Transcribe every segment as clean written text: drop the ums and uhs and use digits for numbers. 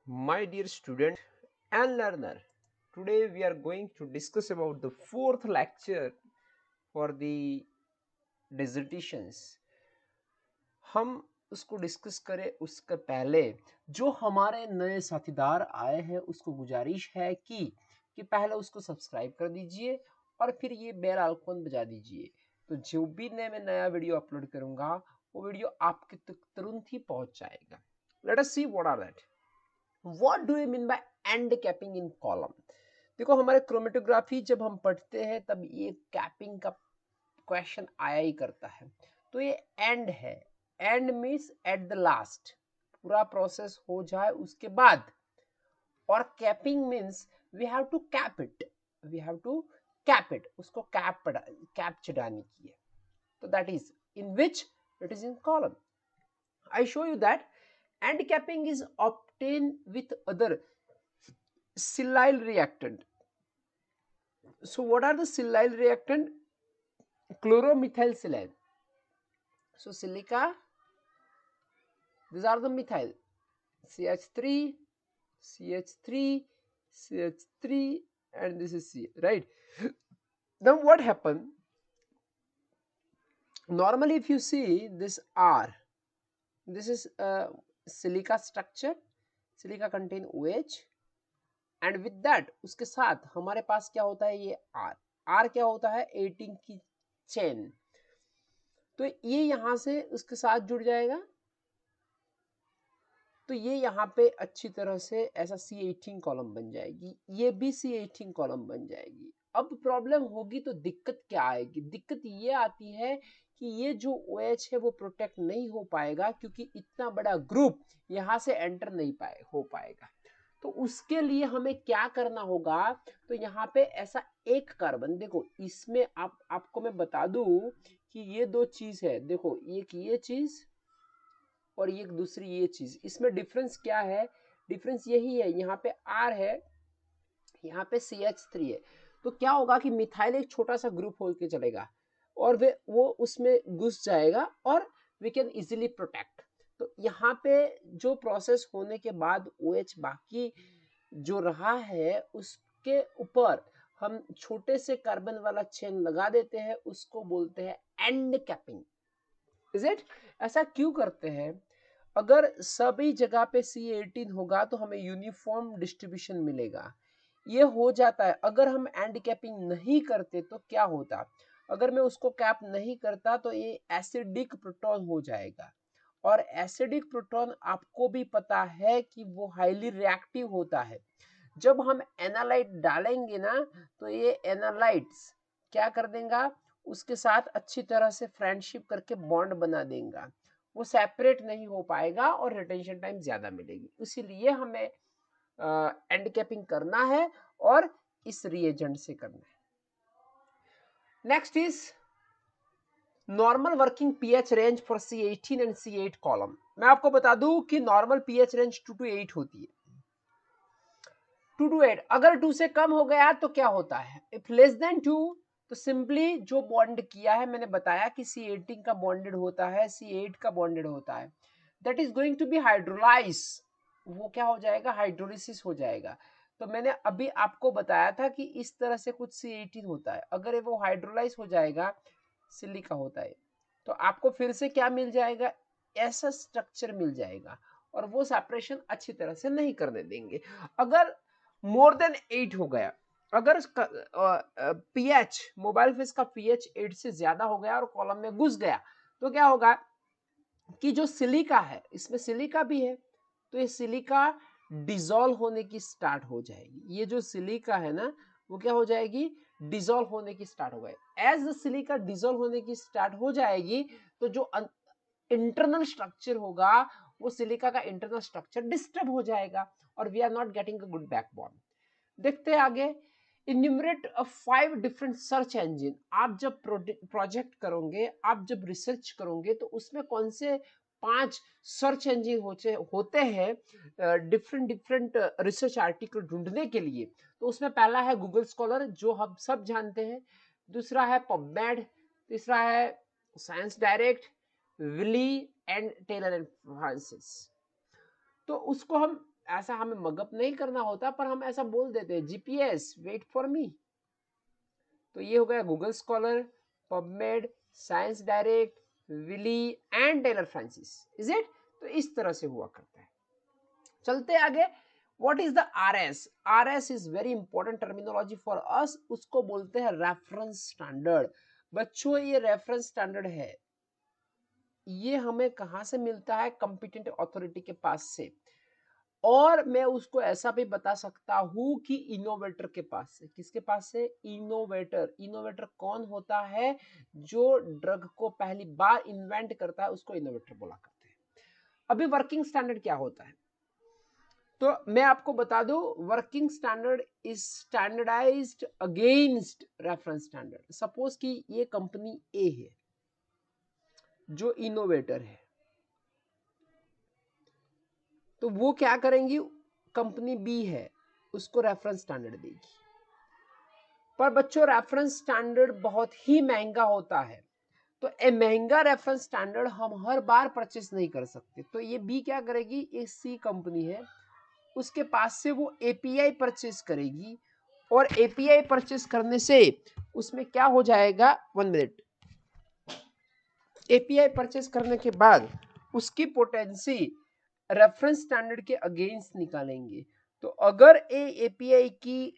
My dear student and learner, today we are going to discuss about the fourth lecture for the dissertations. हम उसको discuss करें उसके पहले जो हमारे नए साथीदार आए हैं उसको गुजारिश है कि पहले उसको सब्सक्राइब कर दीजिए और फिर ये बेल आइकन बजा दीजिए, तो जो भी मैं नया वीडियो अपलोड करूंगा वो वीडियो आपके तक तुरंत ही पहुंच जाएगा. Let us see what are that. What do you mean by end capping in column. देखो, हमारे क्रोमेटोग्राफी जब हम पढ़ते हैं तब ये कैपिंग का क्वेश्चन आया ही करता है. तो ये एंड है. End means at the last, पूरा प्रोसेस हो जाए उसके बाद. और capping means we have to cap it, we have to cap it, उसको कैप चढ़ाने की है. तो that is in which it is in column. I show you that end capping is obtained with other silyl reactant. So what are the silyl reactant? Chloromethyl silane. So silica, these are the methyl, CH3, CH3, CH3, and this is C, right? Now what happened? Normally if you see this R, this is a silica structure. Silica contain OH and with that उसके साथ हमारे पास क्या होता है, ये are. Are क्या होता है, 18 की चेन. तो ये यहां से उसके साथ जुड़ जाएगा, तो ये यहाँ पे अच्छी तरह से ऐसा C18 कॉलम बन जाएगी, ये भी C18 कॉलम बन जाएगी. अब प्रॉब्लम होगी तो दिक्कत क्या आएगी? दिक्कत ये आती है कि ये जो OH है वो प्रोटेक्ट नहीं हो पाएगा क्योंकि इतना बड़ा ग्रुप यहाँ से एंटर नहीं हो पाएगा. तो उसके लिए हमें क्या करना होगा, तो यहाँ पे ऐसा एक कार्बन, देखो इसमें आपको मैं बता दूं कि ये दो चीज है. देखो एक ये चीज और एक दूसरी ये चीज, इसमें डिफरेंस क्या है? डिफरेंस यही है, यहाँ पे R है, यहाँ पे CH3 है. तो क्या होगा कि मिथाइल एक छोटा सा ग्रुप होकर चलेगा और वो उसमें घुस जाएगा और वी कैन इजीली प्रोटेक्ट. तो यहाँ पे जो प्रोसेस होने के बाद OH बाकी जो रहा है उसके ऊपर हम छोटे से कार्बन वाला चेन लगा देते हैं, उसको बोलते हैं एंड कैपिंग. Is it? ऐसा क्यों करते हैं? अगर सभी जगह पे C18 होगा तो हमें यूनिफॉर्म डिस्ट्रीब्यूशन मिलेगा. ये हो जाता है. अगर हम एंड कैपिंग नहीं करते तो क्या होता? अगर मैं उसको कैप नहीं करता तो ये एसिडिक प्रोटॉन हो जाएगा, और एसिडिक प्रोटॉन आपको भी पता है कि वो हाईली रिएक्टिव होता है. जब हम एनालाइट डालेंगे ना तो ये एनालाइट्स क्या कर देगा, उसके साथ अच्छी तरह से फ्रेंडशिप करके बॉन्ड बना देगा, वो सेपरेट नहीं हो पाएगा और रिटेंशन टाइम ज्यादा मिलेगी. इसीलिए हमें एंड कैपिंग करना है और इस रिएजेंट से करना है. Next is normal working pH range for C18 and C8 column. मैं आपको बता दूं कि नॉर्मल पीएच रेंज 2 to 8 होती है. 2 to 8. अगर 2 से कम हो गया तो क्या होता है? इफ लेस देन 2 तो सिंपली जो बॉन्ड किया है, मैंने बताया कि C18 का बॉन्डेड होता है, C8 का बॉन्डेड होता है, that is going to be hydrolyse. वो क्या हो जाएगा? हाइड्रोलिसिस हो जाएगा. तो मैंने अभी आपको बताया था कि इस तरह से कुछ C18 होता है, अगर वो हाइड्रोलाइज हो जाएगा, सिलिका होता है, तो आपको फिर से क्या मिल जाएगा? ऐसा स्ट्रक्चर मिल जाएगा और वो सेपरेशन अच्छी तरह से नहीं करने देंगे. अगर मोर देन 8 हो गया, अगर पीएच मोबाइल फेस का पीएच 8 से ज्यादा हो गया और कॉलम में घुस गया, तो क्या होगा कि जो सिलिका है, इसमें सिलिका भी है, तो ये सिलिका डिसॉल्व होने की स्टार्ट हो जाएगी. ये जो सिलिका है ना वो क्या हो जाएगी? डिसॉल्व होने की स्टार्ट हो गई. एज द सिलिका डिसॉल्व होने की स्टार्ट हो जाएगी तो जो इंटरनल स्ट्रक्चर होगा वो सिलिका का इंटरनल स्ट्रक्चर डिस्टर्ब हो जाएगा और we are not getting a good backbone. देखते हैं आगे. Enumerate 5 different search engine. आप जब प्रोजेक्ट करोगे, आप जब रिसर्च करोगे तो उसमें कौन से 5 सर्च इंजन होते हैं डिफरेंट रिसर्च आर्टिकल ढूंढने के लिए. तो उसमें पहला है गूगल स्कॉलर, जो हम सब जानते हैं. दूसरा है पबमेड. तीसरा है Science Direct, Wiley and Taylor and Francis. तो उसको हम ऐसा हमें मगअप नहीं करना होता, पर हम ऐसा बोल देते हैं जीपीएस वेट फॉर मी। तो ये हो गया Google Scholar, PubMed, Science Direct, Wiley and Taylor Francis, is it? तो इस तरह से हुआ करता है। चलते आगे, what is the RS? RS is very important terminology for us, उसको बोलते हैं रेफरेंस स्टैंडर्ड। बच्चों ये रेफरेंस स्टैंडर्ड है, ये हमें कहां से मिलता है? कॉम्पिटेंट अथॉरिटी के पास से। और मैं उसको ऐसा भी बता सकता हूं कि इनोवेटर के पास से। किसके पास से? इनोवेटर। इनोवेटर कौन होता है? जो ड्रग को पहली बार इन्वेंट करता है उसको इनोवेटर बोला करते हैं। अभी वर्किंग स्टैंडर्ड क्या होता है? तो मैं आपको बता दूं, working standard is standardised against reference standard. Suppose कि ये कंपनी ए है जो इनोवेटर है, तो वो क्या करेंगी? कंपनी बी है उसको रेफरेंस स्टैंडर्ड देगी। पर बच्चों रेफरेंस स्टैंडर्ड बहुत ही महंगा होता है, तो ए महंगा रेफरेंस स्टैंडर्ड हम हर बार परचेस नहीं कर सकते। तो ये बी क्या करेगी? ये सी कंपनी है, उसके पास से वो एपीआई परचेस करेगी, और एपीआई परचेस करने से उसमें क्या हो जाएगा? 1 मिनट। एपीआई परचेस करने के बाद उसकी पोटेंसी रेफरेंस स्टैंडर्ड के अगेंस्ट निकालेंगे। तो अगर एपीआई की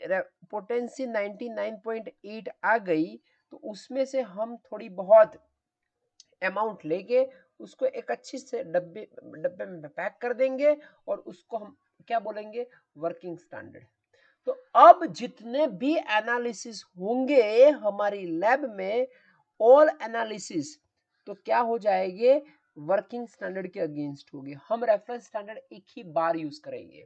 पोटेंसी 99.8 आ गई, तो उसमें से हम थोड़ी बहुत अमाउंट लेके उसको एक अच्छी से डब्बे में पैक कर देंगे, और उसको हम क्या बोलेंगे? Working standard. तो अब जितने भी एनालिसिस होंगे हमारी लैब में, ऑल एनालिसिस तो क्या हो जाएंगे? वर्किंग स्टैंडर्ड के अगेंस्ट होंगे। हम रेफरेंस स्टैंडर्ड एक ही बार यूज करेंगे।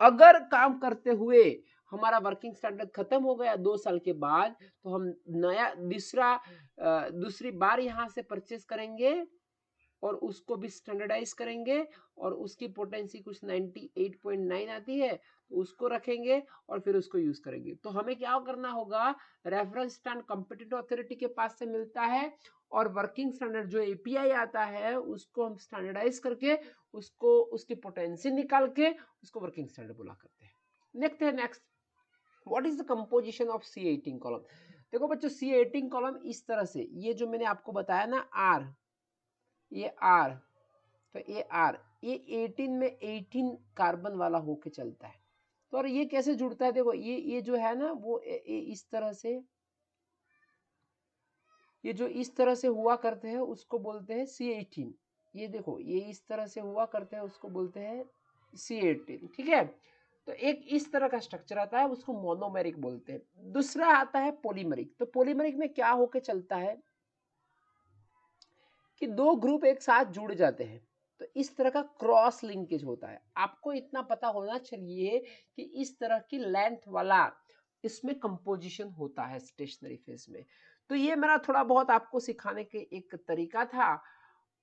अगर काम करते हुए हमारा वर्किंग स्टैंडर्ड खत्म हो गया 2 साल के बाद, तो हम नया दूसरी बार यहां से परचेस करेंगे और उसको भी स्टैंडर्डाइज करेंगे, और उसकी पोटेंसी कुछ 98.9 आती है, तो उसको रखेंगे और फिर उसको यूज करेंगे। तो हमें क्या करना होगा? रेफरेंस स्टैंड कॉम्पिटेंट अथॉरिटी के पास से मिलता है, और वर्किंग स्टैंडर्ड जो एपीआई आता है उसको हम स्टैंडर्डाइज करके उसको उसकी पोटेंसी निकाल के उसको वर्किंग स्टैंडर्ड बोला करते हैं। Next, what is the composition of C18 column? देखो बच्चों, C18 कॉलम इस तरह से, ये जो मैंने आपको बताया ना आर, ये आर, तो ये आर, ये 18 में 18 कार्बन वाला होके चलता है। तो और ये कैसे जुड़ता है? देखो ये जो है ना वो इस तरह से, ये जो इस तरह से हुआ करते हैं उसको बोलते हैं C18। ये देखो ये इस तरह से हुआ करते हैं उसको बोलते हैं C18, ठीक है? तो एक इस तरह का स्ट्रक्चर आता है उसको मोनोमेरिक बोलते हैं। दूसरा आता है पॉलीमरिक। तो पॉलीमरिक में क्या होके चलता है कि 2 ग्रुप एक साथ जुड़ जाते हैं, तो इस तरह का क्रॉस लिंकेज होता है। आपको इतना पता होना चाहिए कि इस तरह की लेंथ वाला इसमें कंपोजिशन होता है स्टेशनरी फेज में। तो ये मेरा थोड़ा बहुत आपको सिखाने के एक तरीका था,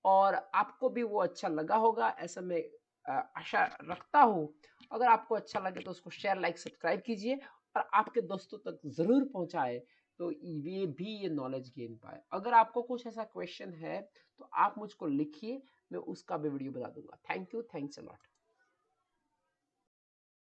और आपको भी वो अच्छा लगा होगा ऐसा मैं आशा रखता हूँ। अगर आपको अच्छा लगे तो उसको शेयर, लाइक, सब्सक्राइब कीजिए, और आपके दोस्तों तक जरूर पहुंचाए, तो ये नॉलेज गेन पाए। अगर आपको कुछ ऐसा क्वेश्चन है तो आप मुझको लिखिए, मैं उसका भी वीडियो बना दूंगा। Thank you, thanks a lot.